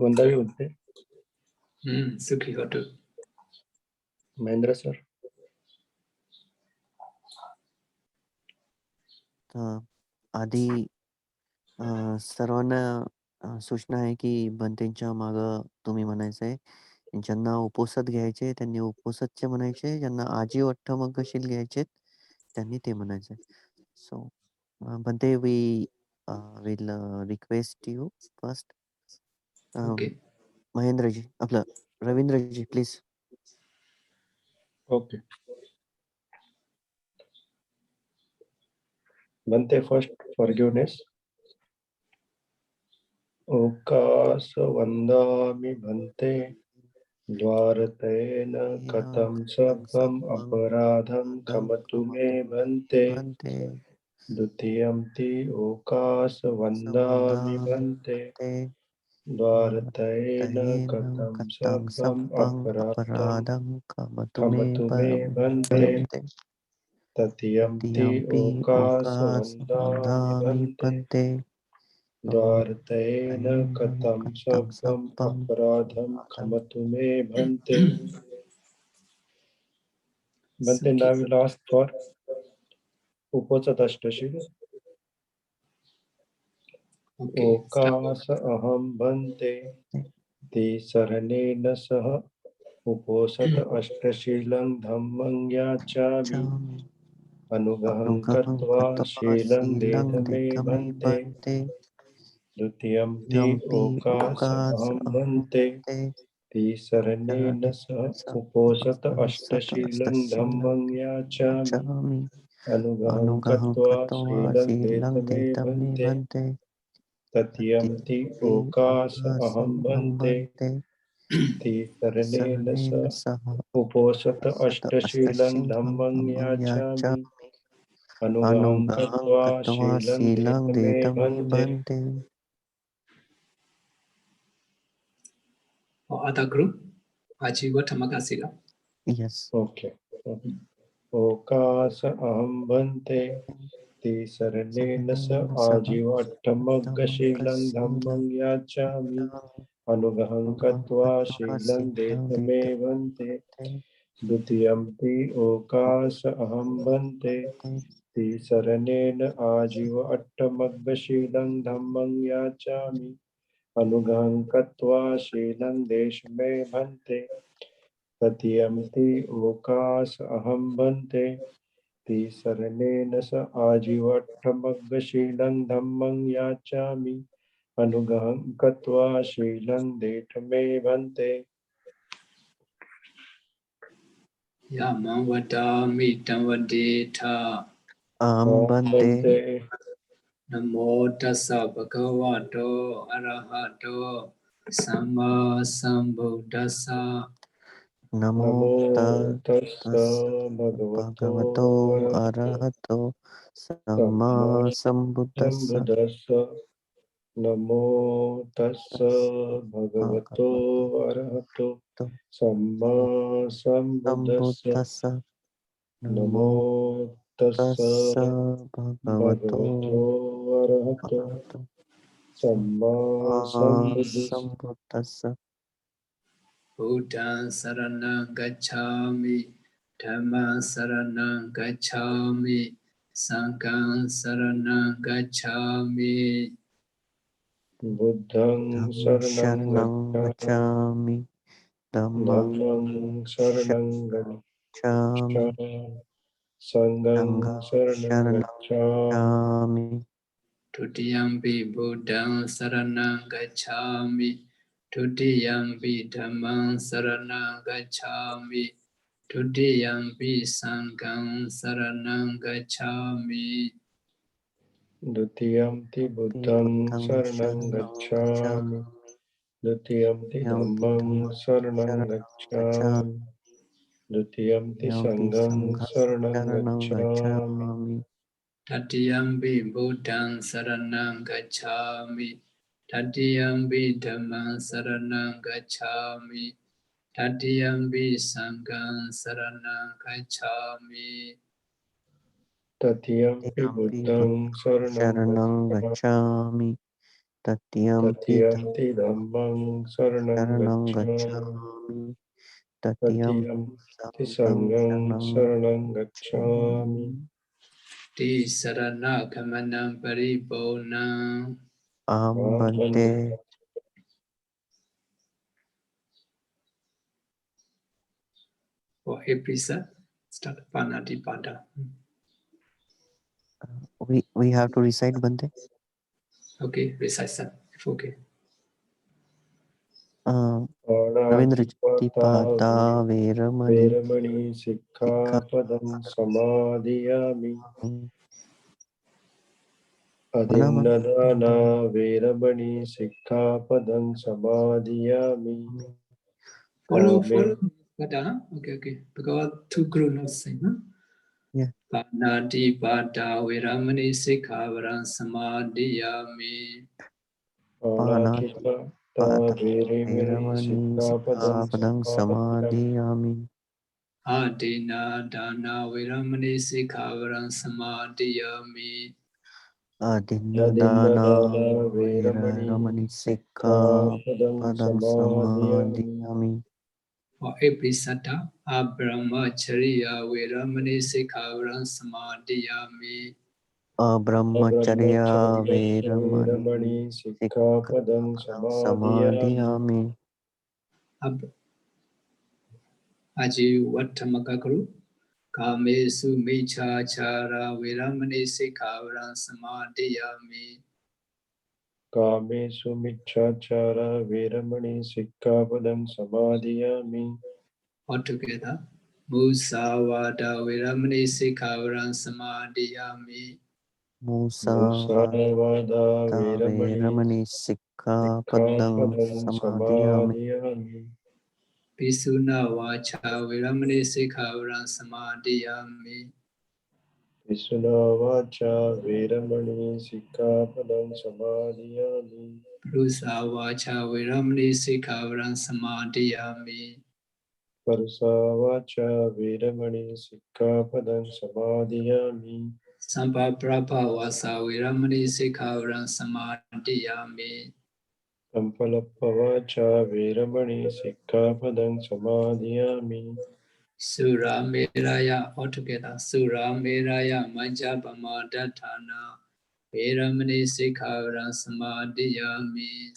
वंदा भी बोलते। सुखी हो तो। महेंद्र सर। आधी सर्वांना सूचना आहे की बंतेंच्या मागं तुम्ही म्हणायचंय, ज्यांना उपोषद घ्यायचे त्यांनी उपोषदचे म्हणायचे, ज्यांना आजीव अठ्ठमग्गशील घ्यायचे त्यांनी ते म्हणायचे. सो Bante, we will request you first. Okay. Mahendra ji, आपलं रवींद्र जी, please. Okay. Bante, first forgiveness. ओकास वंदामि Bante, द्वारतेन कथं सभम अपराधं क्षमतु मे Bante. द्वितीयम्पि ओकास वंदामि Bante, द्वारतेन कथं सभम अपराधं क्षमतु मे Bante. तृतीयम्पि ओकास वंदामि Bante, द्वारतेन कथं सभम अपराधं क्षमतु मे Bante. Bante, now we will ask for Uposatashtashiga. ओकास अहम Bante, ते शरणेन सह उपोसत अष्टशीलं धम्मं याचामि, अनुगहं कृत्वा शीलं देह मे Bante. द्वितीयम्पि ओकास अहम Bante, ते शरणेन सह उपोसत अष्टशीलं धम्मं याचामि, अनुगहं कृत्वा शीलं देह मे Bante. तृतीयम्पि ओकास अहम Bante, ते शरणेन सह उपोसत अष्टशीलं धम्मं याचामि, अनुगहं कृत्वा शीलं देह मे Bante. Other group, Ajiva Dhammasara. Yes. Okay. ओकास अहम Bante, ते शरणेन सह आजीवट्ठमग्गशीलं धम्मं याचामि, अनुगहं कृत्वा शीलं देह मे Bante. द्वितीयम्पि ओकास अहम Bante, ते शरणेन आजीवट्ठमग्गशीलं धम्मं याचामि, अनुगहं कृत्वा शीलं देश मे Bante. तृतीयम्पि ओकास अहम Bante, ते शरणेन स आजीवट्ठमग्गशीलं धम्मं याचामि, अनुगहं कृत्वा शीलं देह मे Bante. Yamavadami Tamvadita. Bante. Namo tassa bhagavato arahato samma sambuddhassa. Namo tassa bhagavato arahato samma sambuddhassa. Namo tassa bhagavato arahato samma sambuddhassa. Namo tassa bhagavato arahato samma sambuddhassa. Buddhaṃ saraṇaṃ gacchāmi, Dhammaṃ saraṇaṃ gacchāmi, Saṅghāṃ saraṇaṃ gacchāmi. Buddhaṃ saraṇaṃ gacchāmi, Dhammaṃ saraṇaṃ gacchāmi, Saṅghāṃ saraṇaṃ gacchāmi. Tutiyampi Buddhaṃ saraṇaṃ gacchāmi, Tutiyampi Dhammaṃ saraṇaṃ gacchāmi, Tutiyampi Saṅghāṃ saraṇaṃ gacchāmi. Dutiyampi Buddhaṃ saraṇaṃ gacchāmi, Dutiyampi Dhammaṃ saraṇaṃ gacchāmi, Dutiyampi Saṅghāṃ saraṇaṃ gacchāmi. Tatiyampi Buddhaṃ saraṇaṃ gacchāmi, Tatiyampi Dhammaṃ saraṇaṃ gacchāmi, Tatiyampi Saṅghāṃ saraṇaṃ gacchāmi. Tatyampi buddhang saranang Sharanang gacchami. gacchami. Tatyampi Tatyampi dhammang saranang Sharanang gacchami. gacchami. Tatyampi Tatyampi sanghang sanghang Sharanang saranang gacchami. gacchami. Ti sarana kamanam paripona. Bhante. For every set, start Panati Pada. We have to recite Bhante. Okay, recite that. Okay. Ravindra Veramani Veramani Sikkhapadam Samadhiyami. Adinnadana Veramani Sikkhapadam Samadhiyami. Follow. Okay. Because two guru not same, huh? Yeah. Panati Pada Veramani Sikkhapadam Samadhiyami. Panatipata Veramani Sikkhapadam Samadhiyami. Adina Dana Veramani Sikkhapadam Samadhiyami. Adinnadana Veramani Sikkhapadam Samadhiyami. For every satta, Abrahmacharya Veramani Sikkhapadam Samadhiyami. Brahmacharya Veramani Veramani Sikkhapadam Samadhiyami. Samadhiyami. Aji Vattamakaru Kamesu Michachara Veramani Sikkhapadam Samadhiyami. Kamesu Michachara Veramani Sikkhapadam Samadhiyami. Altogether, Musavada Veramani Sikkhapadam Samadhiyami. Musavada Veramani Sikkhapadam Samadhiyami. Pisuna Vacha Veramani Sikkhapadam Samadhiyami. Pisuna Vacha Veramani Sikkhapadam Samadhiyami. Prusa Vacha Veramani Sikkhapadam Samadhiyami. Parusavacha Veramani Sikkhapadam Samadhiyami. Sampaprapa Vasa Veramani Sikkhapadam Samadhiyami. Sampalappavacha Veramani Sikkhapadam Samadhiyami. Sura Meraya altogether. Sura Meraya Majapama Datana Veramani Sikkhapadam Samadhiyami.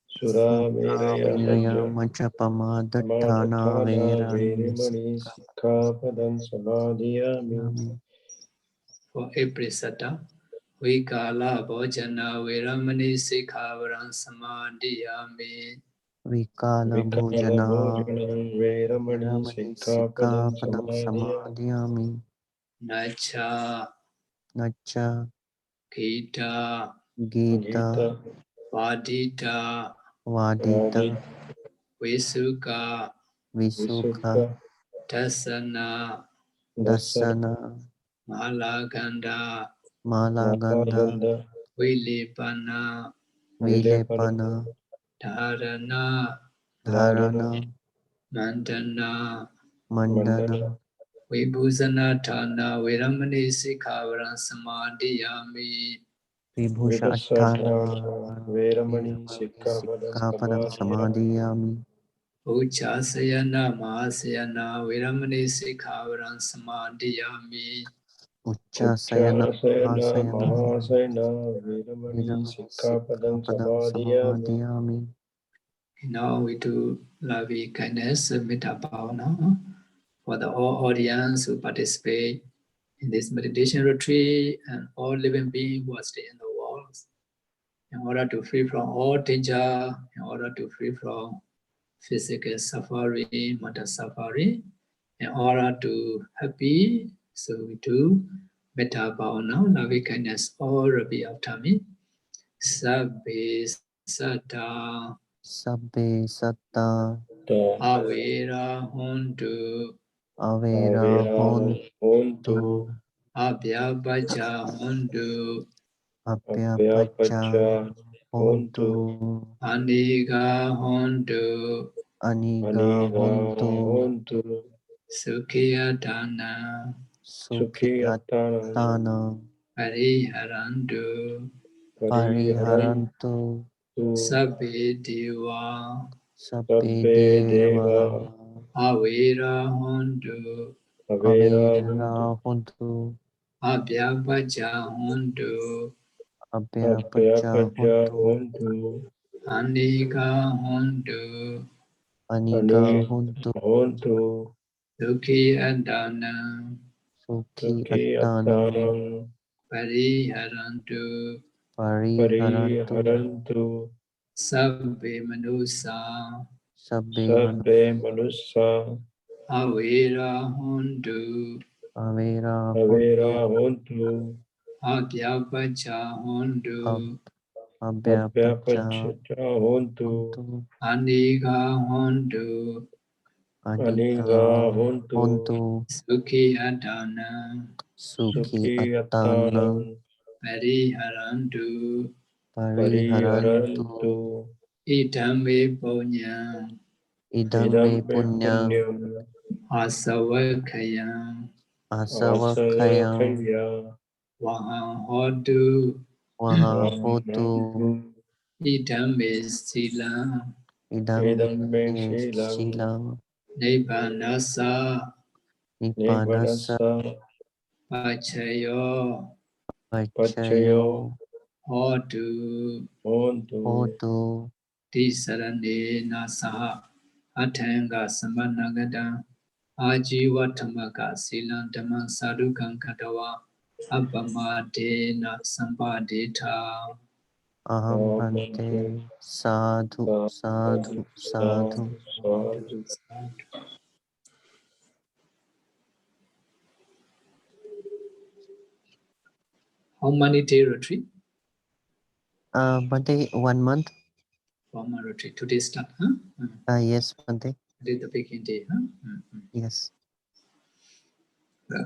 Sura Meraya Majapama Dattana Veramani Sikkhapadam Samadhiyami. For every satta, Vikala Bhojana Veramani Sikkhapadam Samadhiyami. Vikala Bhojana Veramani Veramani Sikkhapadam Sikkhapadam Samadhiyami. Nacha Nacha Gita Gita Vadita Vadita Visuka Visuka Dasana Dasana Malaganda Malaganda Vilipana Vilepana Dharana Dharana Mandana Mandana Vibhusana Thana Veramani Sikkhapadam Samadhiyami. Vibhusha Asthana Veramani Veramani Sikkhapadam Sikkhapadam Samadhiyami. Samadhiyami. Uchasayana Mahasayana Veramani Sikkhapadam Samadhiyami. Uchasayana Mahasayana Mahasayana Veramani Veramani Sikkhapadam Sikkhapadam Samadhiyami. Samadhiyami. Now we do loving kindness, metta bhavana, for the all audience who participate in this meditation retreat and all living beings who are staying in the world, in order to free from all danger, in order to free from physical suffering, mental suffering, in order to happy. So we do metta bhavana, loving kindness, all repeat after me. Sabbe satta Sabbe Satta Avera hontu Avera Hontu Hontu Abhyapacha hontu Abhyapacha Hontu Hontu Aniga hontu Aniga Aniga Hontu Hontu Sukhiya dana Sukhi Attana Pariharantu Pariharantu Sabbe Deva Sabbe Sabbe Deva Deva Avera Hontu Avera Huntu Avera Huntu Abhyapacha Hontu Abhyapacha Abhyapacha Huntu Huntu Anika Hontu Anika Ani Huntu Huntu Dukhi Adana Sukhi Sukhi Attana Attanam Pariharantu Pariharantu Pariharantu Sabbe Manusa Sabbe Sabbe Manusa Avera Hontu Avera Huntu Avera Huntu Abhyapacha Hontu Abhyapacha Abhyapacha Huntu Huntu Anika Hontu Aninga Anika Huntu Huntu Sukhi Adana Sukhi Sukhi Attana Attanam Pariharantu Pariharantu Pariharantu Idame Punyam Idam me Idam me punyam punyam Asavakayam asavakayam Asavakaya Waham Hotu waha hotu Vahantu Idame Silam idam Idam me me shilam shilam Nibbanasa nippanasa Nibbanasa Pachayo pachayo Pachayo Hotu Hontu hotu Tisarane Nasaha Atanga Samanagada Ajiva Tamaka Silam Dhammam Sadhukam Katawa Abhamadena Sampadeta aham Abhante bhante sadhu Sadhu sadhu sadhu. Sadhu How many day retreat? Bhante, 1 month. 1 month retreat. Today start, huh? Yes, Bhante. Today the beginning day, huh? Yes.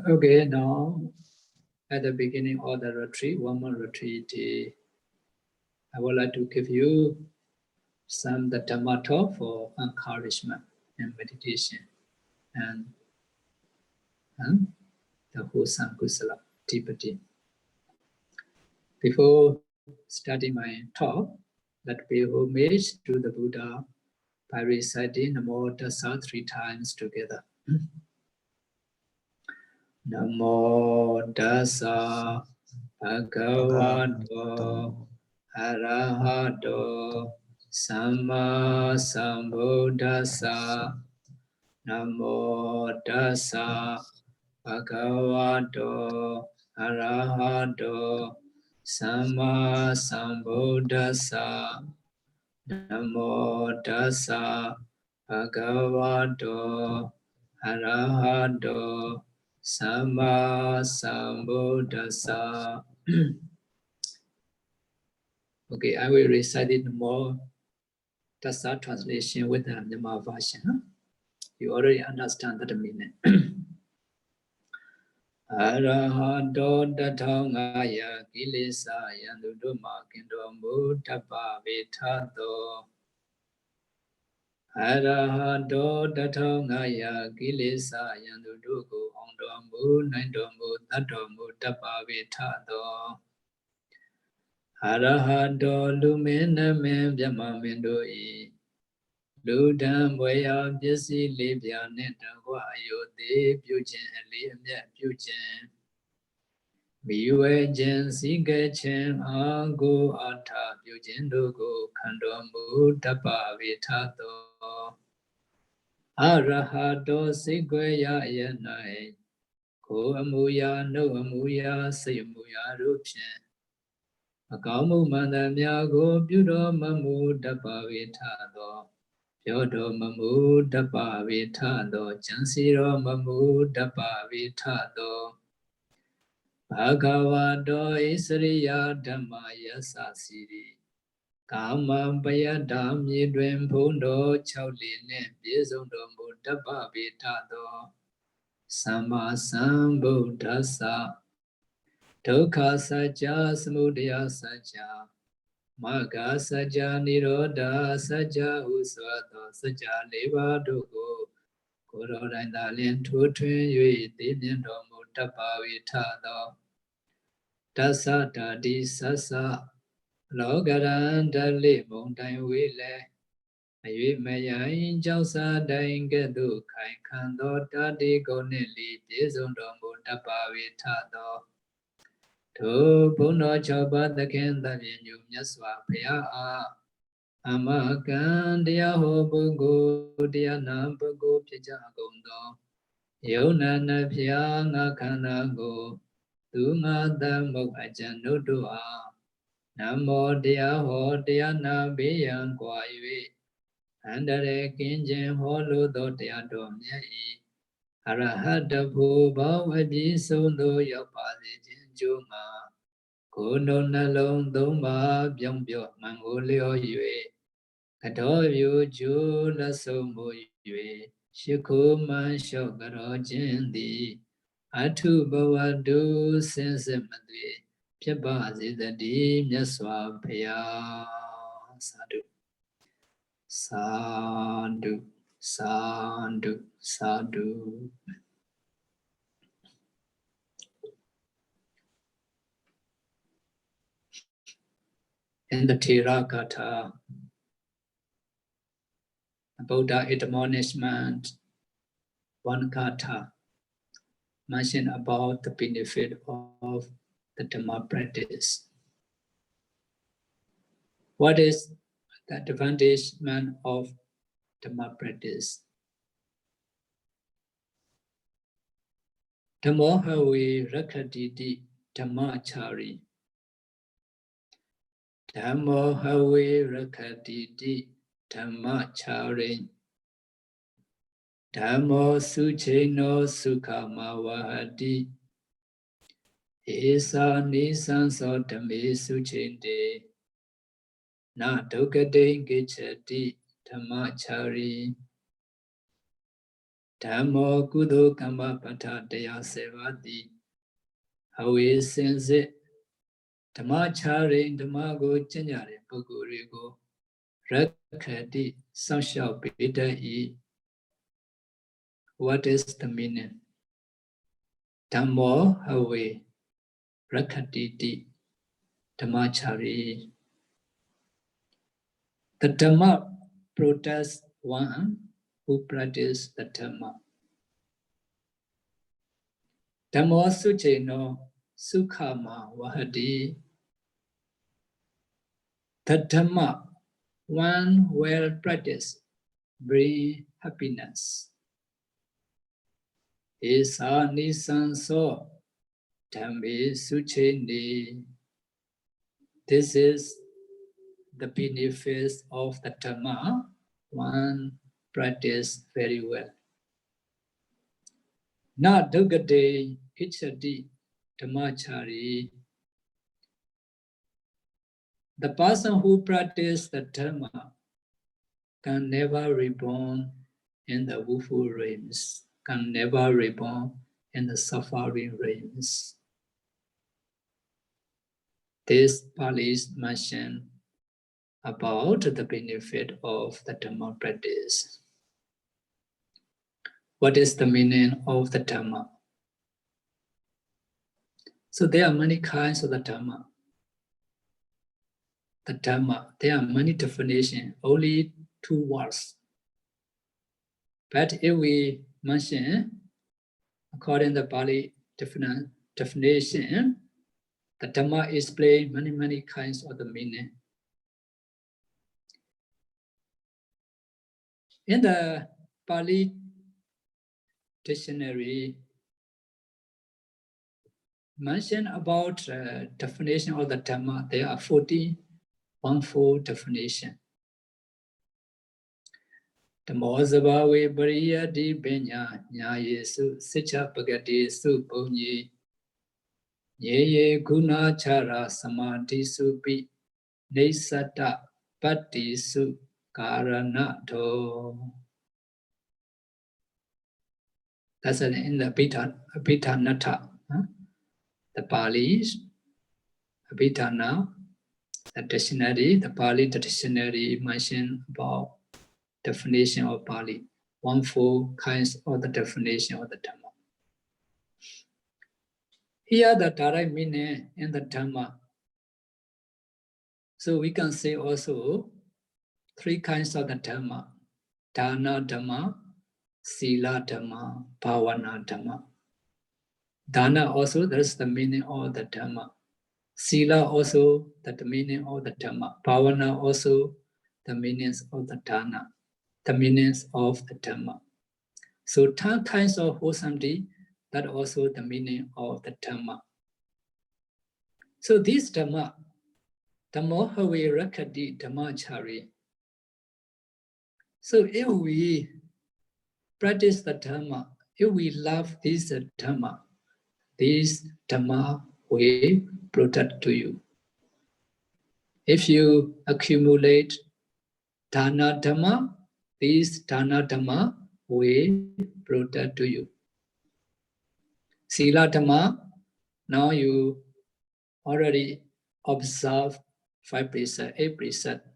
Okay, now at the beginning of the retreat, 1 month retreat day, I would like to give you some the Dhamma talk for encouragement and meditation and the wholesome kusala activity. Before starting my talk, let me homage to the Buddha by reciting Namo Tassa 3 times together. Namo Tassa Bhagavato Arahato Samma Sambuddhassa. Namo Tassa Bhagavato Arahato Samma Sambuddhassa. Namo Tassa Bhagavato Arahato Samma Sambuddhassa. Okay, I will recite it more. Tassa translation with the Dhamma version. Huh? You already understand that meaning. Arahato Dathangaya Kilesa Yanduduma Kindomu Tapa Vitato. Arahato Dathangaya Kilesa Yanduduku Ondomu Naindomu Tatomu Tapa Vitato. Arahato Luminamin Vyamamindoi. Ludam Waya Byasi Libya Netawa Ayote Pujan Alimya Pujan. Miwe Jen Sika Chen Ango Ata Pujan Dogo Kandomu Tapa Vitato. Arahato Sigwaya Yanai. Ko Amuya no Amuya Sayamuya Rupshan. Akamu Mandamya Go Budo Mamu Tapa Vitato. Yodo Mamu Dapa Vitado, Chansiro Mamu Dapa Vitado, Bhagavado Isriya Dhammaya Sasiri, Kama Bayadam Yidwem Pundo Chauline, Bizondo Dapa Vitado, Sama Sambuddhasa, Toka Saja Samudaya Saja. Maga Saja Niroda Saja Uswata Saja Leva Dogo Koro Randa Lin Tu Twin Yui Tinin Domo tapavitado Dasa dadi sasa Logaran dali bondai wile Ayu mayain jausa dain gedu kai kando dadi goneli Dizundo tapavitado To Buno Choba the Kenda Vinu Nyaswa Pia Amakan Dia Hobugo Dia Nambugo Pija Gondo Yona Napia Nakanago Dunga Dambo Ajano Dua Namo Dia Ho Dia Nabiyan Kwaiwi Andare Kinjin Holu Do Dia Domyai Arahada Bhuba Waji Sundo Yapadi Jinjuma Kono Nalong Doma Byong Byo Mangolio Yue Kato Yu Ju La Somo Yue Shikuman Shogaro Jindi Atu Bawadu Sensemadri Pyabazi the Dim Yaswa Paya Sadhu Sadhu Sadhu Sadhu. In the Tirakatha, Buddha admonishment, one katha, mention about the benefit of the Dhamma practice. What is the advantage of Dhamma practice? Dhammo hawe rakhatiti Dhammachari. Dhammo hawe rakhatiti Dhammachari. Dhammo sucheno sukhama vahati. Esa nisanso dhamme suchente. Na dukade gicchati Dhammachari. Dhammo kudo kama pata daya sevati. Hawe sense Dhammachari Dhammago chanyare pagurego. Rakhati samshao pidai. What is the meaning? Dhammo hawe rakhatiti Dhammachari. The Dhamma protects one who practices the Dhamma. Dhammo sucheno sukhama vahati. The Dhamma, one well practiced, bring happiness. Esa nisanso dhamme suchene. This is the benefits of the Dhamma, one practice very well. Na dugade ichati Dhammachari. The person who practices the Dhamma can never reborn in the woeful realms, can never reborn in the suffering realms. This Pali is mentioned about the benefit of the Dhamma practice. What is the meaning of the Dhamma? So there are many kinds of the Dhamma. The Dhamma, there are many definitions, only 2 words. But if we mention, according to the Pali definition, the Dhamma explains many kinds of the meaning. In the Pali dictionary, mention about definition of the Dhamma, there are 14 definition. Dhammo sabhawe pariyati penya nyayesu sicca pagati su punyi ye guna chara samadhi supi nesata patti su karanato. That's in the Abhidhanatha. The Pali, Abhidhana, the dictionary, the Pali dictionary mention about definition of Pali, 14 kinds of the definition of the Dhamma. Here the direct meaning in the Dhamma. So we can say also three kinds of the Dhamma. Dana Dhamma, Sila Dhamma, Bhavana Dhamma. Dana also, that's the meaning of the Dhamma. Sila also, that's the meaning of the Dhamma. Bhavana also, the meanings of the Dana, the meanings of the Dhamma. So 10 kinds of wholesome deed, that also the meaning of the Dhamma. So this Dhamma, Dhammohavi Rakati Dhammachari. So if we practice the Dhamma, if we love this Dhamma will protect to you. If you accumulate Dana Dhamma, this Dana Dhamma will protect to you. Sila Dhamma, now you already observe 5 precepts, 8 precepts,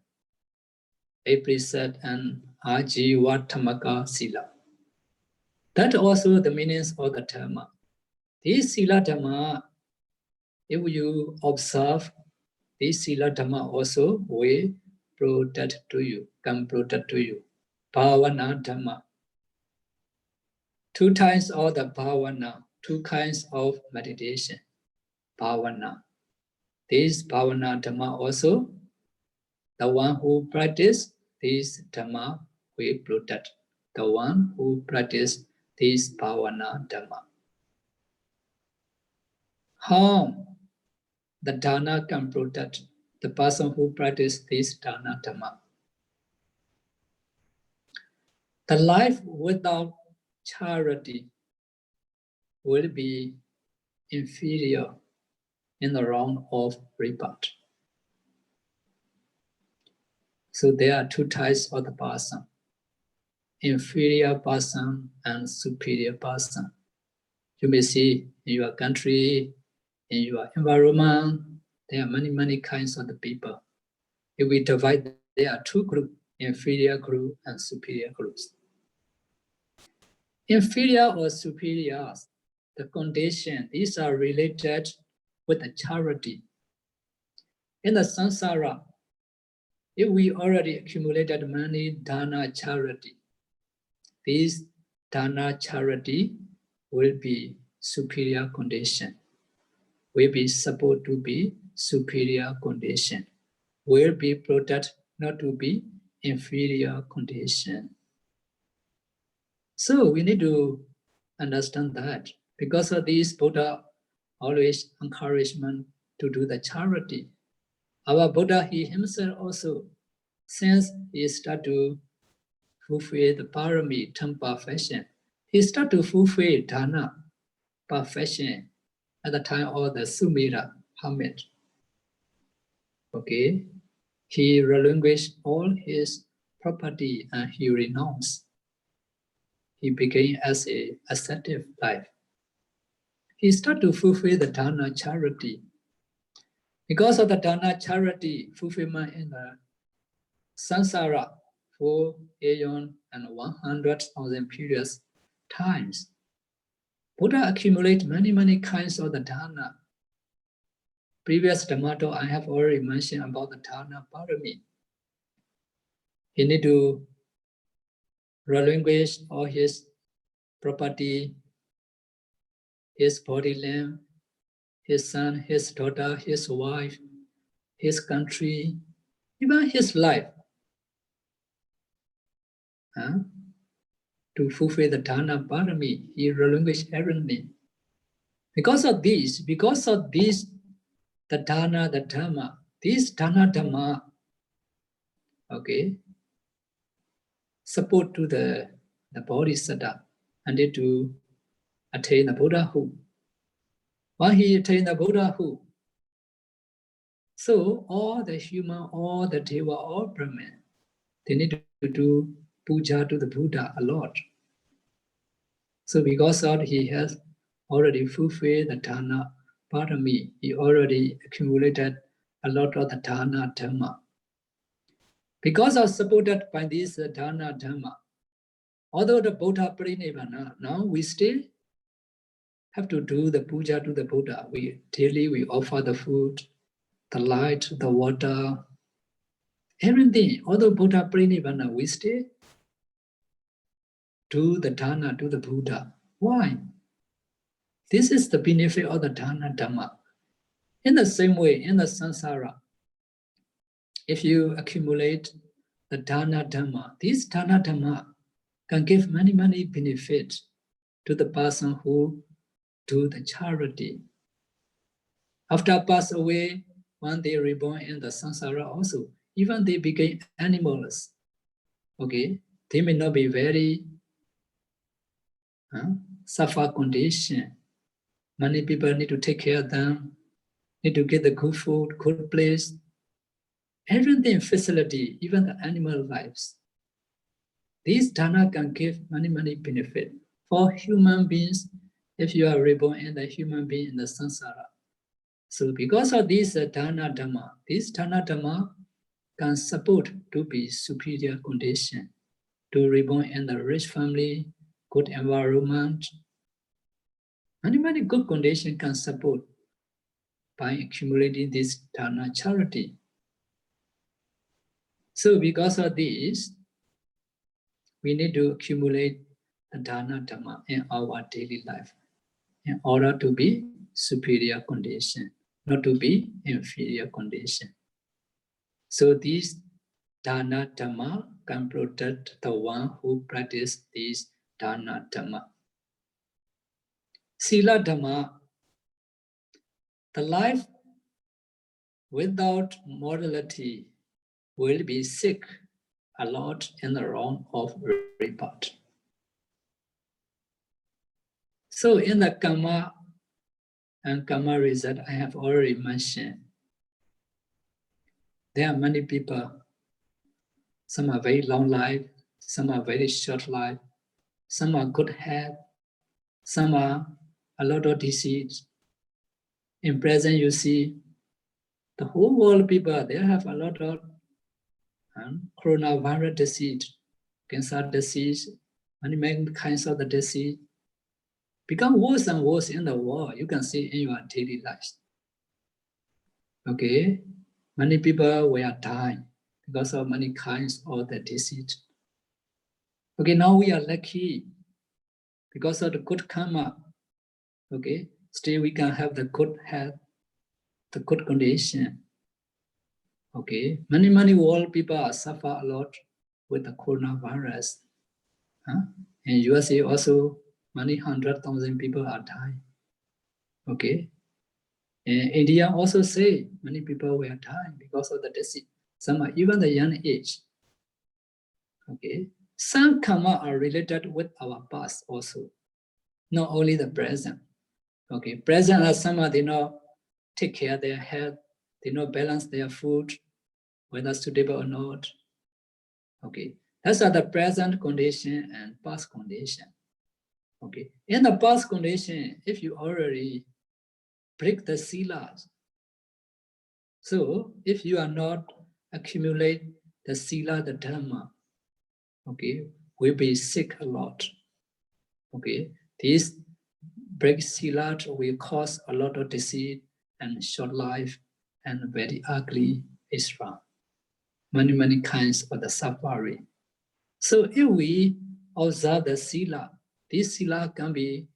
8 precepts and Ajiva Dhammaka Sila. That also the meanings of the Dhamma. This Sila Dhamma, if you observe, this Sila Dhamma also will protect to you, can protect to you. Bhavana Dhamma. 2 times of the Bhavana, 2 kinds of meditation. Bhavana. This Bhavana Dhamma also, the one who practice this Dhamma will protect. The one who practice this Bhavana Dhamma. How the Dana can protect the person who practices this Dana Dhamma? The life without charity will be inferior in the round of rebirth. So there are 2 types of the person, inferior person and superior person. You may see in your country, in your environment, there are many, many kinds of the people. If we divide, there are 2 groups, inferior group and superior groups. Inferior or superior, the condition, these are related with the charity. In the samsara, if we already accumulated money, dana charity, this dana charity will be superior condition, will be supposed to be superior condition, will be protected not to be inferior condition. So we need to understand that because of this, Buddha always encouragement to do the charity. Our Buddha, he himself also, since he started to fulfill the parami term perfection, he started to fulfill dana perfection at the time of the Sumira hermit. Okay, he relinquished all his property and he renounced. He began as a ascetic life. He started to fulfill the dana charity. Because of the dana charity fulfillment in the samsara for aeon and 100,000 periods times, Buddha accumulated many, many kinds of the dana. Previous Dhammato, I have already mentioned about the dana parami. He need to relinquish all his property, his body limb, his son, his daughter, his wife, his country, even his life, to fulfill the dana parami. He relinquished everything. Because of this, the dana, the dhamma, this dana dhamma, okay, support to the bodhisattva and to attain the Buddhahood. When he attained the Buddhahood, so all the human, all the deva, all Brahman, they need to do puja to the Buddha a lot. So because of he has already fulfilled the dana parami, he already accumulated a lot of the dana dhamma. Because of supported by this dana dhamma, although the Buddha parinibbana, now we still have to do the puja to the Buddha. Daily we offer the food, the light, the water, everything. Although Buddha Pranivana, we still do the dana to the Buddha. Why? This is the benefit of the dana Dhamma. In the same way, in the samsara, if you accumulate the dana Dhamma, this dana Dhamma can give many, many benefits to the person who do the charity. After pass away, when they reborn in the samsara also, even they became animals. Okay, they may not be very suffer condition. Many people need to take care of them, need to get the good food, good place, everything facility, even the animal lives. These dana can give many, many benefit. For human beings, if you are reborn in the human being in the samsara. So because of this dana Dhamma, this dana Dhamma can support to be superior condition, to reborn in the rich family, good environment. Many, many good conditions can support by accumulating this dana charity. So because of this, we need to accumulate the dana Dhamma in our daily life in order to be superior condition, not to be inferior condition. So this dana Dhamma can protect the one who practices this dana Dhamma. Sila Dhamma, the life without morality will be sick a lot in the wrong of rebirth. So in the karma and karma result I have already mentioned, there are many people, some are very long life, some are very short life, some are good health, some are a lot of disease. In present you see, the whole world people, they have a lot of coronavirus disease, cancer disease, many kinds of the disease. Become worse and worse in the world, you can see in your daily life. Okay, many people were dying because of many kinds of the disease. Okay, now we are lucky because of the good karma. Okay, still we can have the good health, the good condition. Okay, many world people suffer a lot with the coronavirus. In USA also, many 100,000 people are dying. Okay, in India also say many people were dying because of the disease. Some are even the young age. Okay, some karma are related with our past also, not only the present. Okay, present are some they not take care of their health, they not balance their food, whether suitable or not. Okay, that's the present condition and past condition. Okay, in the past condition, if you already break the silas, so if you are not accumulate the sila, the dhamma, okay, will be sick a lot. Okay, this break sila will cause a lot of disease and short life and very ugly Islam. Many kinds of the suffering. So if we observe the sila, this sila can be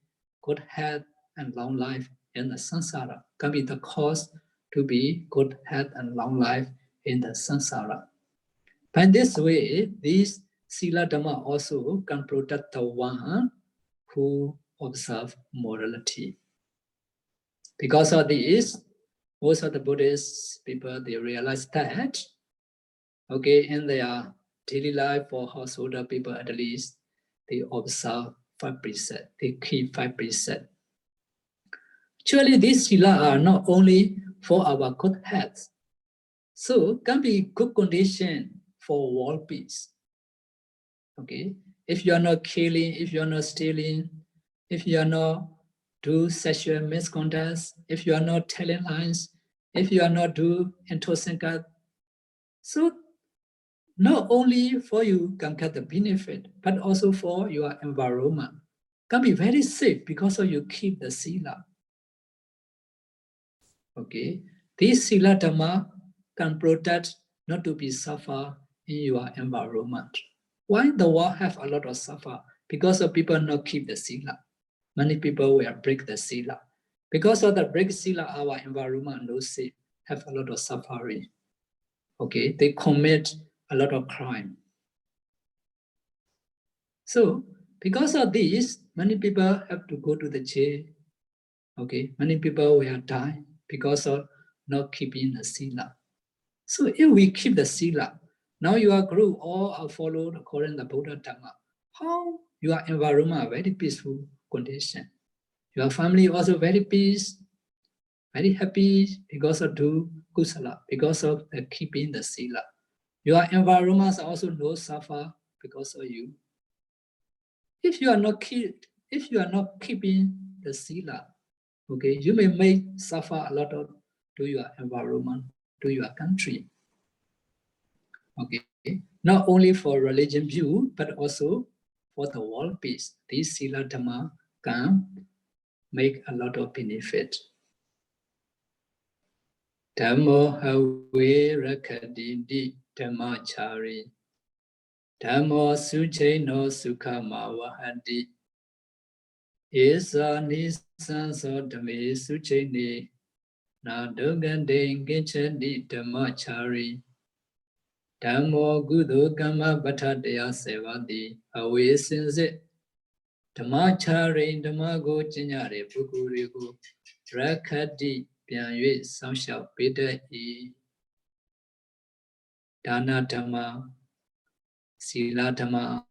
good health and long life in the samsara, can be the cause to be good health and long life in the samsara. By this way, this sila dhamma also can protect the one who observe morality. Because of this, most of the Buddhist people, they realize that, okay, in their daily life for householder people at least, they observe 5 precepts, they keep 5 precepts. Actually, these sila are not only for our good health, so can be good condition for world peace. Okay, if you are not killing, if you are not stealing, if you are not do sexual misconduct, if you are not telling lies, if you are not do intoxicant, so not only for you can get the benefit, but also for your environment can be very safe because of you keep the sila. Okay, this sila dhamma can protect not to be suffer in your environment. Why the world have a lot of suffer? Because of people not keep the sila. Many people will break the sila. Because of the break sila, our environment no safe, have a lot of suffering. Okay, they commit a lot of crime. So because of this, many people have to go to the jail. Okay, many people will die because of not keeping the sila. So if we keep the sila, now your group all are followed according to the Buddha Dhamma. How your environment very peaceful condition. Your family also very peace, very happy because of do kusala, because of the keeping the sila. Your environment also no suffer because of you. If you are not keeping the sila, okay, you may make suffer a lot of to your environment, to your country. Okay, not only for religion view, but also for the world peace. This sila dhamma can make a lot of benefit. Dhammo have rakadindi dhammachari. Dhammo suchaino sukhama vahandi. Isa nisanso dhamme suchaini. Na dogande ngichandi dhammachari. Dhammo gudo kama bhattadaya sevati. Awe sinse. Dhammachari dhammago chinyare pukuriku. Rakadi Pianyue Samshao Peda E Dana Dhamma, Sila Dhamma,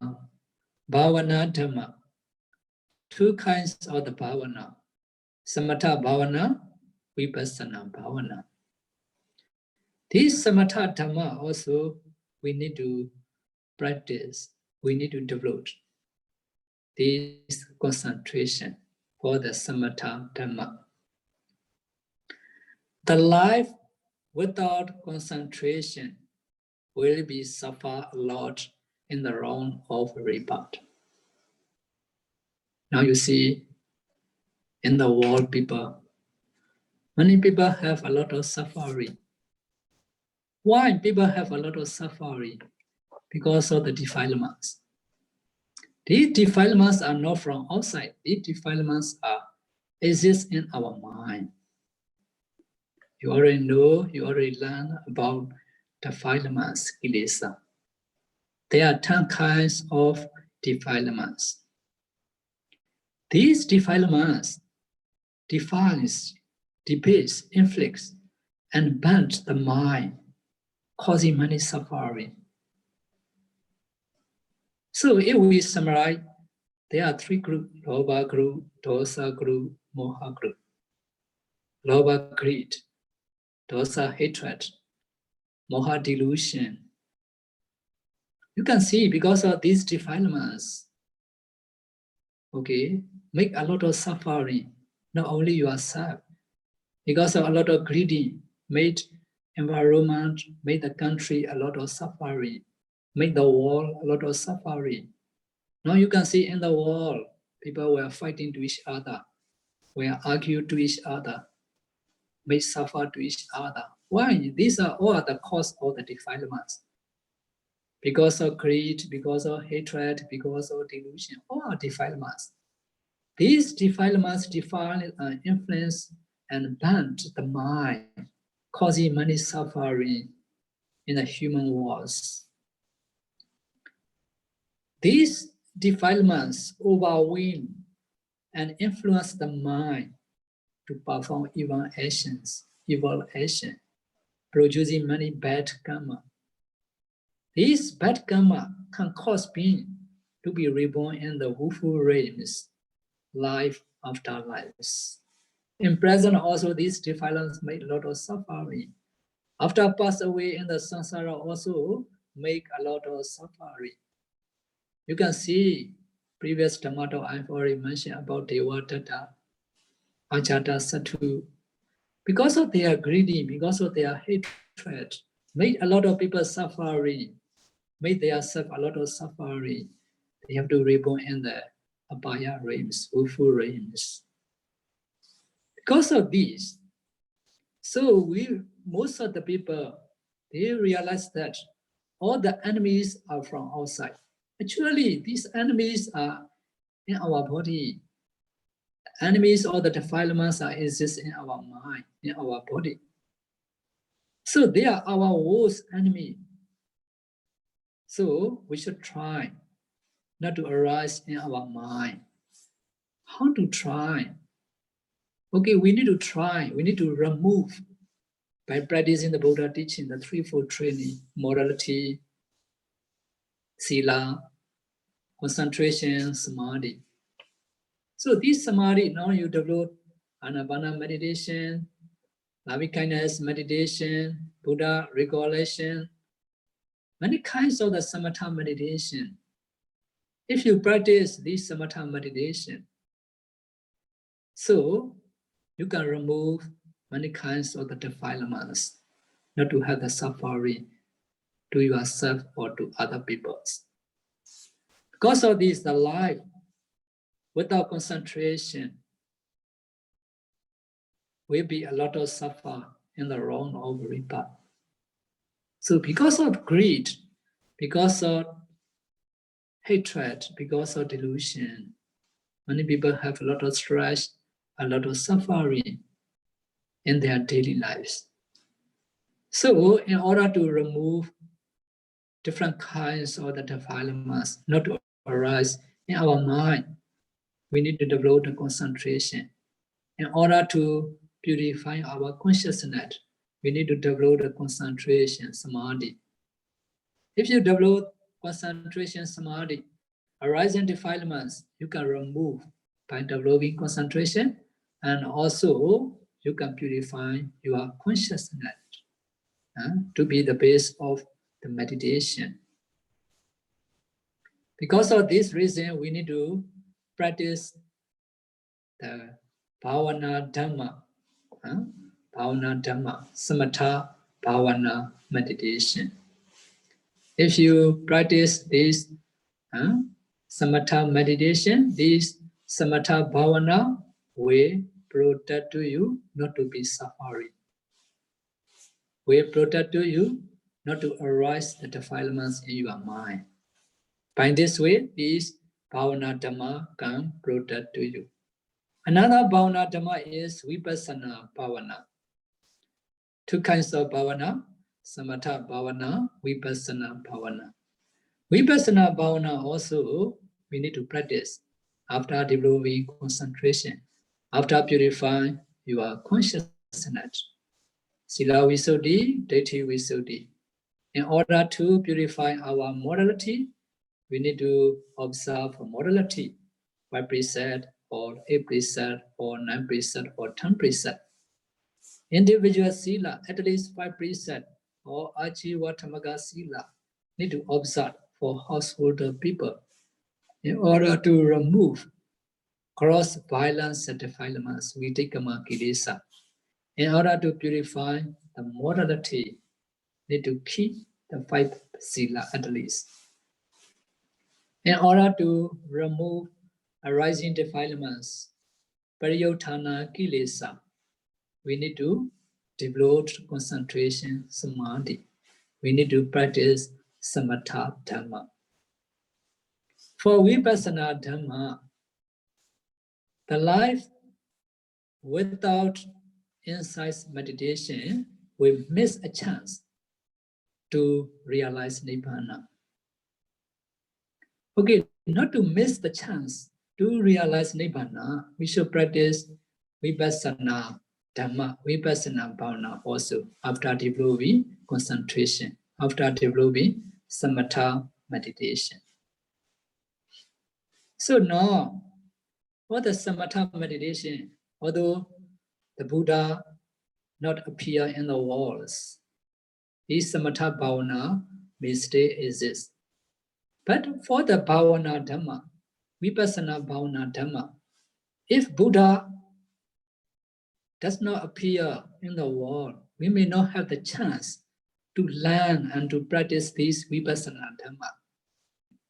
Bhavana Dhamma. Two kinds of the Bhavana. Samatha Bhavana, Vipassana Bhavana. This Samatha Dhamma also we need to practice, we need to develop this concentration for the Samatha Dhamma. The life without concentration will be suffer a lot in the round of rebirth. Now you see, in the world people, many people have a lot of suffering. Why people have a lot of suffering? Because of the defilements. These defilements are not from outside. These defilements exist in our mind. You already know, you already learn about defilements, kilesa. There are 10 kinds of defilements. These defilements defines, depicts, inflicts, and bends the mind, causing many suffering. So if we summarize, there are 3 groups: Lobha group, Dosa group, Moha group. Lobha greed, Dosa hatred, Moha delusion. You can see because of these defilements, okay, make a lot of suffering, not only yourself, because of a lot of greedy, made environment, made the country a lot of suffering, made the world a lot of suffering. Now you can see in the world, people were fighting to each other, were argue to each other, may suffer to each other. Why? These are all the cause of the defilements. Because of greed, because of hatred, because of delusion, all are defilements. These defilements define, influence, and bend the mind, causing many suffering in the human world. These defilements overwhelm and influence the mind to perform evil actions, producing many bad karma. This bad karma can cause being to be reborn in the woeful realms, life after lives. In present also, these defilements make a lot of suffering. After pass away in the samsara also make a lot of suffering. You can see previous Dhamma I've already mentioned about Devadatta, Ajata Satu. Because of their greedy, because of their hatred, made a lot of people suffering, made themselves a lot of suffering. They have to reborn in the apaya realms, willful realms. Because of this, so most of the people, they realize that all the enemies are from outside. Actually, these enemies are in our body. Enemies or the defilements are exist in our mind, in our body. So they are our worst enemy. So we should try not to arise in our mind. How to try? Okay, we need to try. We need to remove by practicing the Buddha teaching, the threefold training, morality, sila, concentration, samadhi. So this samadhi, now you develop anapana meditation, loving kindness meditation, Buddha recollection, many kinds of the samatha meditation. If you practice this samatha meditation, so you can remove many kinds of the defilements, not to have the suffering to yourself or to other people. Because of this, the life without concentration will be a lot of suffer in the wrong or very path. So because of greed, because of hatred, because of delusion, many people have a lot of stress, a lot of suffering in their daily lives. So in order to remove different kinds of the defilements, not to arise in our mind, we need to develop the concentration. In order to purify our consciousness, we need to develop the concentration, samadhi. If you develop concentration, samadhi, arising defilements, you can remove by developing concentration, and also you can purify your consciousness to be the base of the meditation. Because of this reason, we need to practice the Bhavana Dhamma, Bhavana Dhamma, Samatha Bhavana meditation. If you practice this Samatha meditation, this Samatha Bhavana will protect you not to be suffering. Will protect you not to arise the defilements in your mind. By this way, this Bhavana Dhamma can protect you. Another Bhavana Dhamma is Vipassana Bhavana. Two kinds of Bhavana, Samatha Bhavana, Vipassana Bhavana. Vipassana Bhavana also we need to practice after developing concentration, after purifying your consciousness. Sila Visuddhi, Daithi Visuddhi. In order to purify our morality, we need to observe morality, 5 precept or 8 precept or 9 precept or 10 precept. Individual sila, at least 5 precept or Ajiva Tamaga sila, need to observe for household people in order to remove gross violence and defilements, vitikama kilesa. In order to purify the morality, need to keep the 5 sila at least. In order to remove arising defilements, pariyotthana kilesa, we need to develop concentration, samadhi. We need to practice samatha dhamma. For vipassana dhamma, the life without insight meditation will miss a chance to realize nibbana. Okay, not to miss the chance to realize nibbana, we should practice vipassana dhamma, vipassana bhavana also after developing concentration, after developing samatha meditation. So now, for the samatha meditation, although the Buddha not appear in the walls, this samatha bhavana may still exist. But for the bhavana dhamma, vipassana bhavana dhamma, if Buddha does not appear in the world, we may not have the chance to learn and to practice this vipassana dhamma.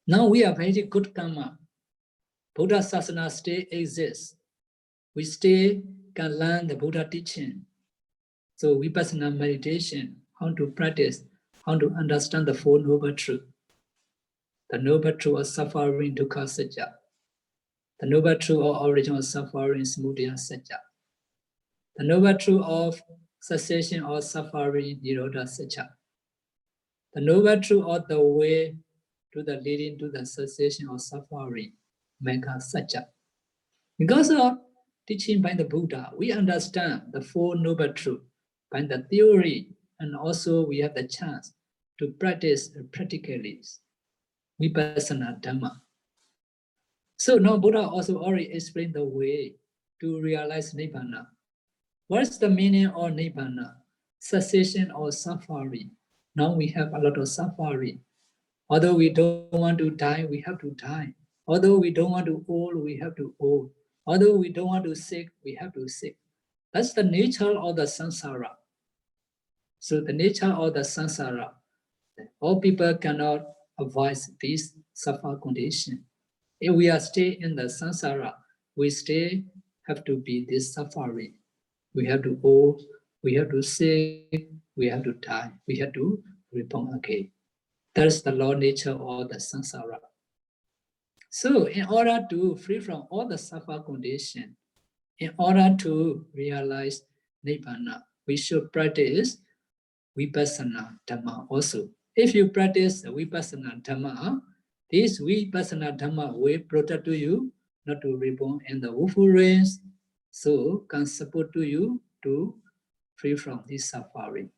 Now we are very good karma. Buddha Sasana still exists. We still can learn the Buddha teaching. So Vipassana meditation, how to practice, how to understand the Four Noble Truths. The Noble Truth of suffering, dukkha satya. The Noble Truth of origin of suffering, samudaya satya. The Noble Truth of cessation of suffering, nirodha satya. The Noble Truth of the way to the leading to the cessation of suffering, magga satya. Because of teaching by the Buddha, we understand the Four Noble Truths by the theory, and also we have the chance to practice practically Vipassana Dhamma. So now Buddha also already explained the way to realize Nibbana. What's the meaning of Nibbana? Cessation of suffering. Now we have a lot of suffering. Although we don't want to die, we have to die. Although we don't want to old, we have to old. Although we don't want to sick, we have to sick. That's the nature of the samsara. So the nature of the samsara, all people cannot avoid this suffer condition. If we are stay in the samsara, we still have to be this suffering. We have to old, we have to sick, we have to die, we have to reborn again. That is the law nature of the samsara. So in order to free from all the suffer condition, in order to realize Nibbana, we should practice Vipassana Dhamma also. If you practice Vipassana Dhamma, this Vipassana Dhamma will protect you not to reborn in the woeful rains, so can support to you to free from this suffering.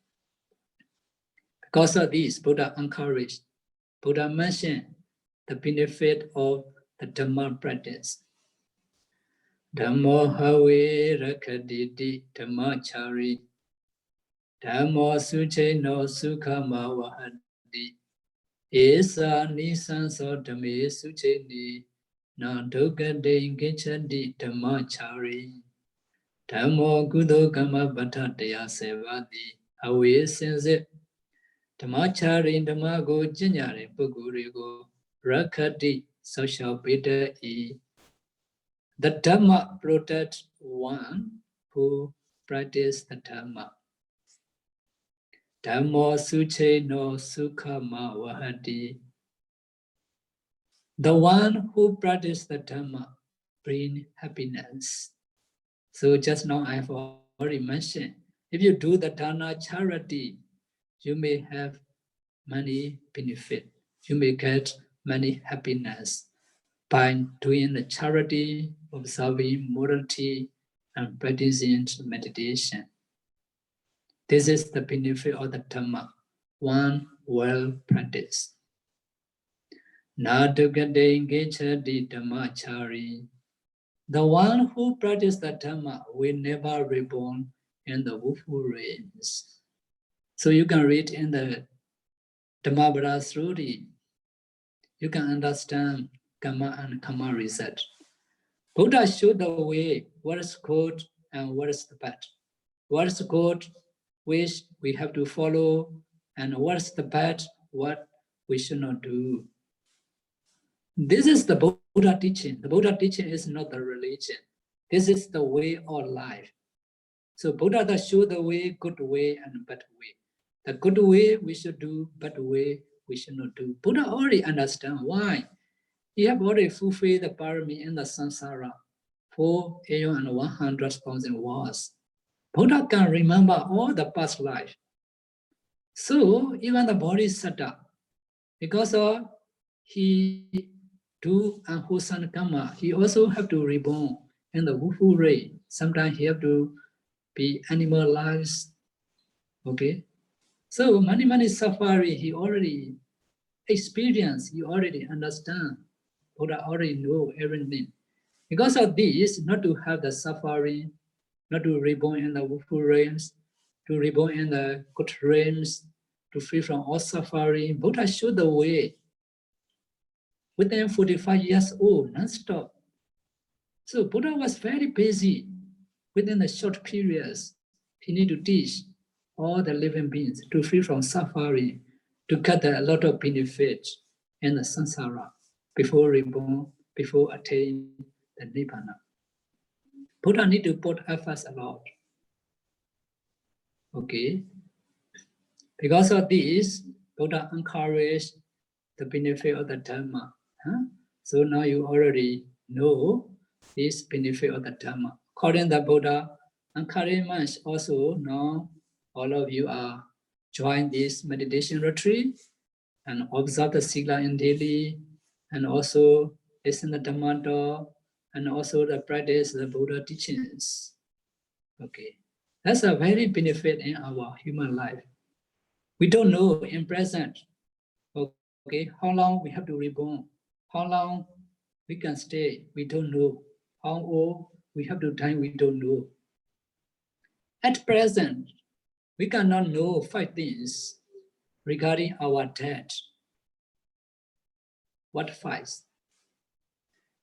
Because of this, Buddha encouraged, Buddha mentioned the benefit of the Dhamma practice. Dhammo hawe rakaditi dhammachari Dhammo sucheno sukhama vahati Esa nisanso dhamme sucheni Na dukkade gicchati dhammachari Dhammo kudo kama bhattataya sevati Hawe sense Dhammachari dhamma ko jinyare pugguriko Rakati social beta e The Dhamma protects one who practices the Dhamma. Dhammo suche no sukhama vahati. The one who practices the Dhamma brings happiness. So just now I have already mentioned, if you do the Dana charity, you may have many benefit. You may get many happiness by doing the charity, observing morality, and practicing meditation. This is the benefit of the Dhamma, one well practiced. Nadukade gechati dhammachari. The one who practices the Dhamma will never reborn in the woeful rains. So you can read in the Dhammasara Sruti, you can understand karma and karma result. Buddha showed the way, what is good and what is the bad. What is good, which we have to follow, and what is the bad, what we should not do. This is the Buddha teaching. The Buddha teaching is not the religion. This is the way of life. So Buddha does show the way, good way and bad way. The good way we should do, bad way we should not do. Buddha already understand why. He have already fulfilled the parami in the samsara for 100,000 years. Buddha can remember all the past life. So even the bodhisattva, because of he do unwholesome karma, he also have to reborn in the woeful rain. Sometimes he have to be animalized. Okay, so many suffering he already experienced, he already understand. Buddha already know everything. Because of this, not to have the suffering, not to reborn in the woeful realms, to reborn in the good realms, to free from all suffering, Buddha showed the way. Within 45 years old, non-stop. So Buddha was very busy. Within the short periods, he need to teach all the living beings to free from suffering, to get a lot of benefits in the samsara before reborn before attaining the Nibbana. Buddha need to put efforts a lot. Okay. Because of this, Buddha encouraged the benefit of the Dhamma. So now you already know this benefit of the Dhamma. According to the Buddha encouragement, also now all of you are join this meditation retreat and observe the Sila in daily, and also listen to the Dhamma talk, and also the practice the Buddha teachings. Okay, that's a very benefit in our human life. We don't know in present, okay, how long we have to reborn, how long we can stay, we don't know. How old we have to die, we don't know. At present, we cannot know 5 things regarding our death. What 5?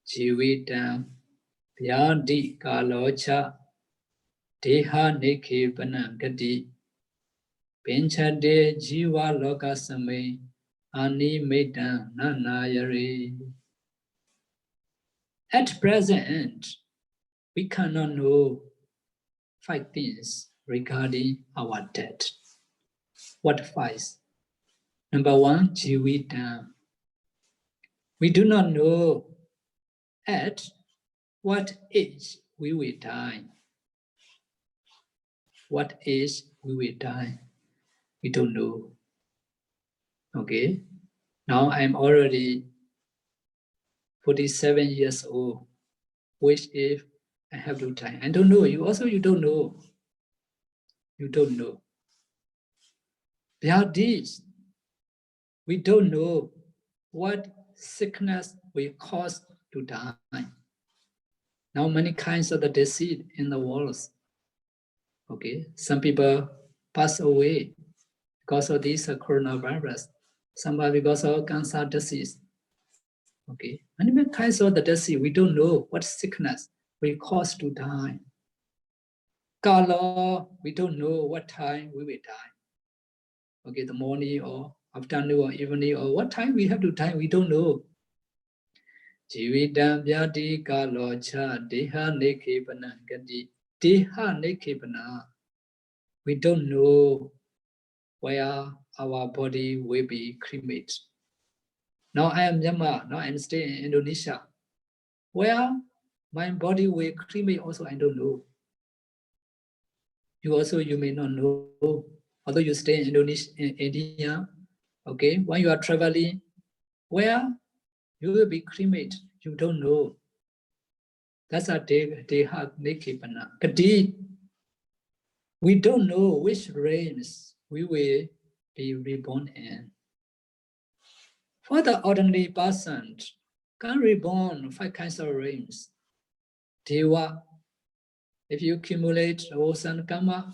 Jivitam Vyadi Kalocha Deha Nekhe Panangati Penchade Jiva Loka Same Ani Medan Nanayare. At present, we cannot know 5 things regarding our death. What 5? Number 1, Jivitam. We do not know at what age we will die. What age we will die? We don't know. Okay. Now I'm already 47 years old. Which if I have to die? I don't know. You don't know. You don't know. Beyond this, we don't know what sickness will cause to die. Now many kinds of the disease in the world. Okay, some people pass away because of this coronavirus. Somebody because of cancer disease. Okay, many kinds of the disease, we don't know what sickness will cause to die. Color, we don't know what time we will die. Okay, the morning or afternoon or evening or what time we have to die, we don't know. Jividam vyadi kalocha deha nekepana gati. Deha nekepana. We don't know where our body will be cremated. Now I am Myanmar, now I'm staying in Indonesia. Where my body will cremate also, I don't know. You may not know. Although you stay in Indonesia, in India, okay, when you are traveling, where you will be cremated, you don't know. That's a deha nekipana. Kadi, we don't know which realms we will be reborn in. For the ordinary person, can reborn 5 kinds of realms. Deva, if you accumulate wholesome karma,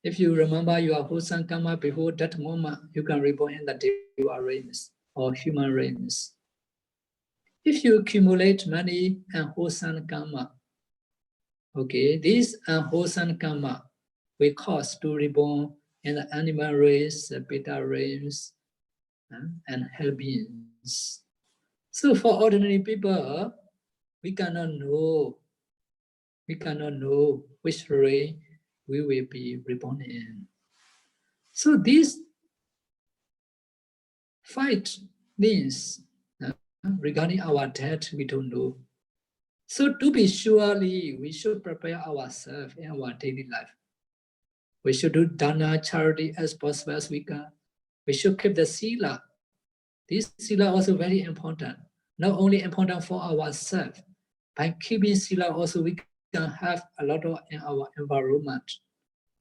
if you remember your wholesome karma before that moment, you can reborn in the Deva realms or human realms. If you accumulate many unwholesome karma, okay, this unwholesome karma will cause to reborn in the animal race, the beta realms, and hell beings. So for ordinary people, we cannot know which ray we will be reborn in. So these 5 things regarding our death, we don't know. So to be surely, we should prepare ourselves in our daily life. We should do dana, charity as possible as we can. We should keep the sila. This sila also very important. Not only important for ourselves, by keeping sila also we can have a lot of in our environment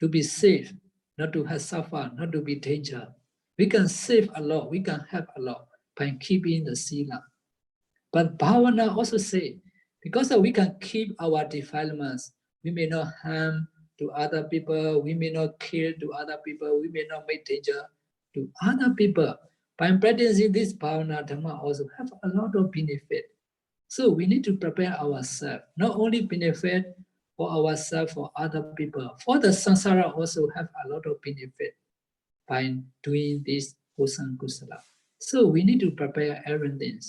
to be safe, not to have suffer, not to be danger. We can save a lot, we can help a lot by keeping the sila. But bhavana also say, because we can keep our defilements, we may not harm to other people, we may not kill to other people, we may not make danger to other people. By practicing this bhavana, Dhamma also have a lot of benefit. So we need to prepare ourselves, not only benefit for ourselves, for other people. For the samsara also have a lot of benefit by doing this kusala. So we need to prepare everything.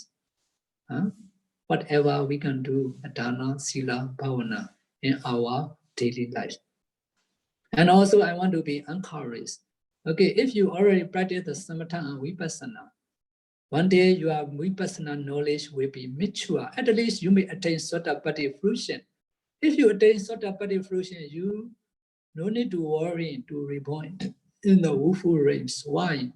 whatever we can do, Dana, Sila, Bhavana, in our daily life. And also, I want to be encouraged. Okay, if you already practice the Samatha and Vipassana, one day your Vipassana knowledge will be mature. At least you may attain Sotapatti fruition. If you attain Sotapatti fruition, you no need to worry to reborn in the woeful realms. Why?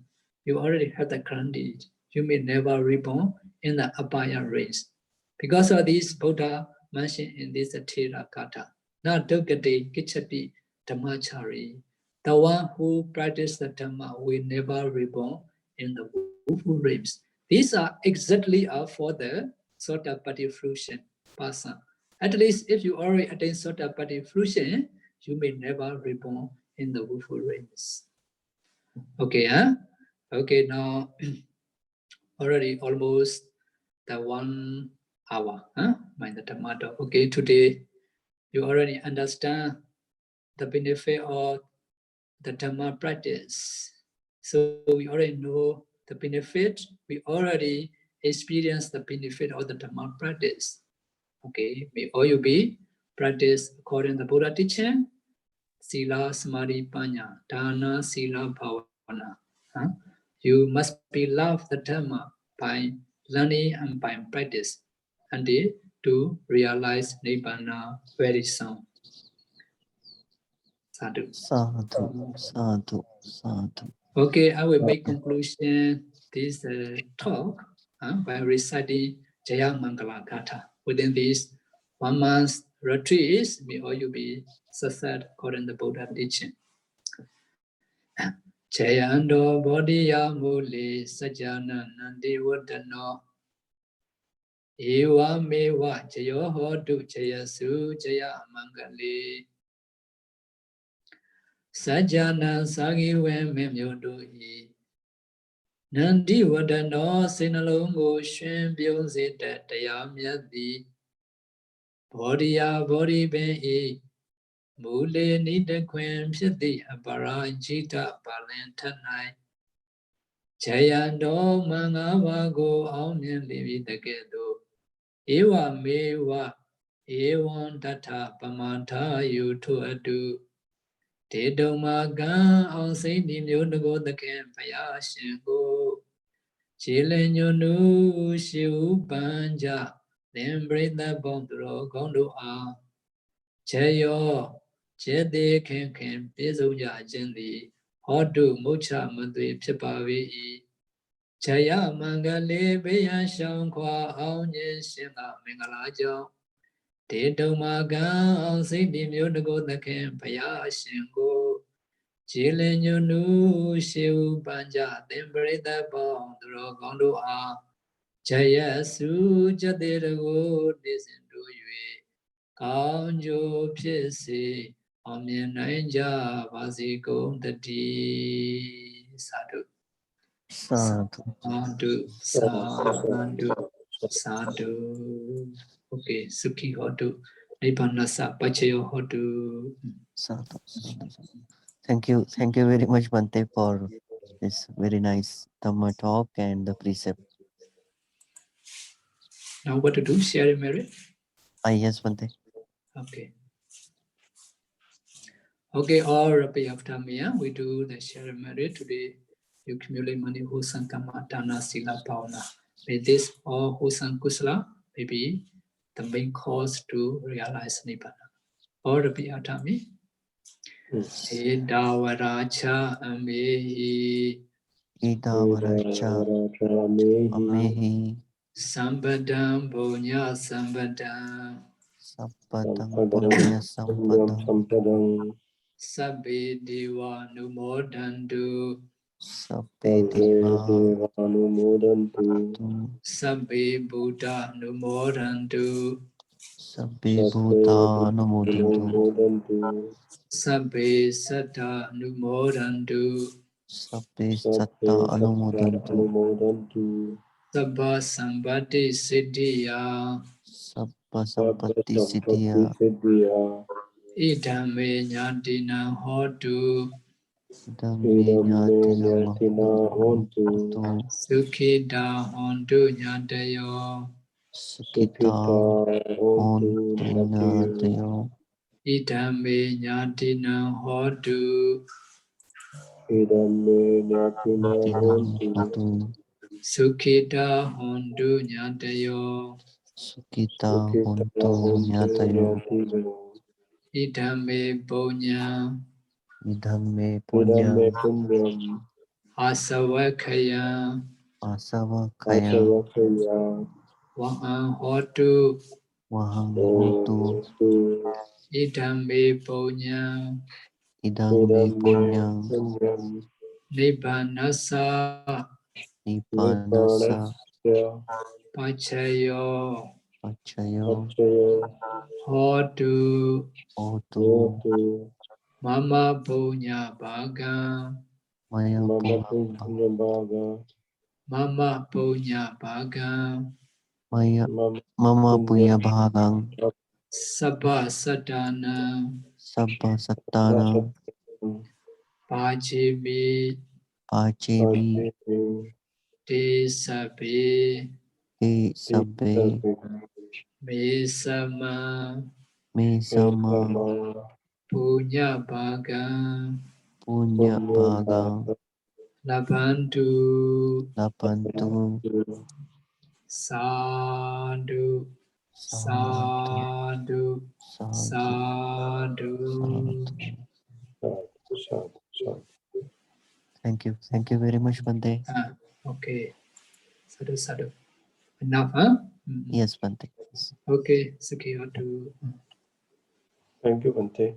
You already have the granted. You may never reborn in the Abhaya realms. Because of this, Buddha mentioned in this Thera Katha, Na Dukati Kichati Dhammachari. The one who practices the Dhamma will never reborn in the woeful realms. These are exactly for the Sotapatti fruition person. At least if you already attain Sotapatti fruition, you may never reborn in the woeful realms. Okay, huh? Okay, now already almost the 1 hour, huh? Mind the Dhamma. Okay, today you already understand the benefit of the Dhamma practice. So we already know the benefit. We already experience the benefit of the Dhamma practice. Okay, may all you be practice according to the Buddha teaching. Sila, Samadhi, Panya, Dana, Sila, Bhavana. Huh? You must be love the Dhamma by learning and by practice until to realize Nibbana very soon. Sadhu. Sadhu, sadhu, sadhu. Okay, I will make conclusion this talk by reciting Jaya Mangala Katha. Within this 1 month retreat, may all you be success according to the Buddha teaching. Jayando Bodhiya Muli Sajana Nandi Wadano Ewa Mewa Jayo Hodu Jaya Su Jaya Mangali Sajana Sagi Weme Myodu Nandi Wadano Sinalungo Shen Byonzita Tayamyadi Bodhiya Bodhi Be Mule Nida Quem Shati Abara Jita Balantanai Jayando Mangavago Aumyan Livi Takedo Ewa Mewa Ewan Tata Pamata Yutu Adu Tedoma Gan on Saint Yonago the Camp Payashingo Chilenyonu Shiu Banja then break the bondro Gondo A Chayo Chede Ken Pizuja Jendi Hodu Mucha Madri Pipavi Chaya Mangale Beya Shankwa Aunye Shinga Mingalajo Tedoma on Saint Yonago the Camp Payashingo Chilenyonu Shiu Banja then break the bondro Gondo A Jaya Su Jadirago Disindu Yue Kanjo Pisi Omyananja Vasiko Dati Sadhu Sadhu. Sadhu Sadhu Sadhu. Okay, Sukhi Hodu Nibbanasa Pachayo Hodu. Sadhu, sadhu, sadhu. Thank you very much, Bante, for this very nice Dhamma talk and the precept. Now what to do? Share merit? Yes, Bante. Okay. Okay, all repeat after me. We do the share merit today. You accumulate money Husan Kama Dana Sila Pauna. May this all Husan Kusala may be the main cause to realize Nibbana. All repeat after me. Edawaracha Amehi Idavaracha Amehi Sambadam Bonya Sambadam Sabpadam Punya Sampadam Sabbe Deva Numodandu Sabbe Deva Anumodantu Sabbe Buddha Numodantu Sabbe Bhuta Anumodantu Anumodantu Sabbe Satta Numodantu Sabbe Sabbe Satta Sattva Anumodantu Anumodantu Sabba Sambati Siddhiya Sabba Sabba Sampatti Sampati Siddhya Siddhya Idame Nyatina Hotu Dhamme Idam me Nyatinam nyatina hontu Hotu Sukhida Hontu Nyatayo Sukhita hontu nyatayo. Idame nyatina hotu. Idame nyatina hontu. Sukhita hontu nyatayo. Sukhita Sukhita hontu hontu nyatayo. nyatiyo. Idame punya. Idhamme Idame punyam punyam. Asavakaya. asavakaya Asavakaya. Wahang hotu. wahang hotu. Idame punya. Idhamme Idame punyam punyam. Nibbanasa. nippanasa Nippanasya Pachayo. pachayo pachayo Hotu. hotu hotu. Mama punya baga. maya Mama punya punyabhaga. Mama punya baga. maya Mama mama punya punyabhaga. bhagang Sabha sadana. sabba sattana Pachibi. pachemi Pachipi. Te sabi. te sabbe Me sama. me sama Sama Punya baga. punya bhagang punyabhaga. Labantu. lapantu Sadhu. sadhu Sadhu. sadhu Sadhu. sadhu. Sadhu, sadhu, sadhu. Thank you very much, Bante. Okay. Sadhu, sadhu. Enough, huh? Yes, Bante. Okay, Sakhi, to. Thank you, Bante.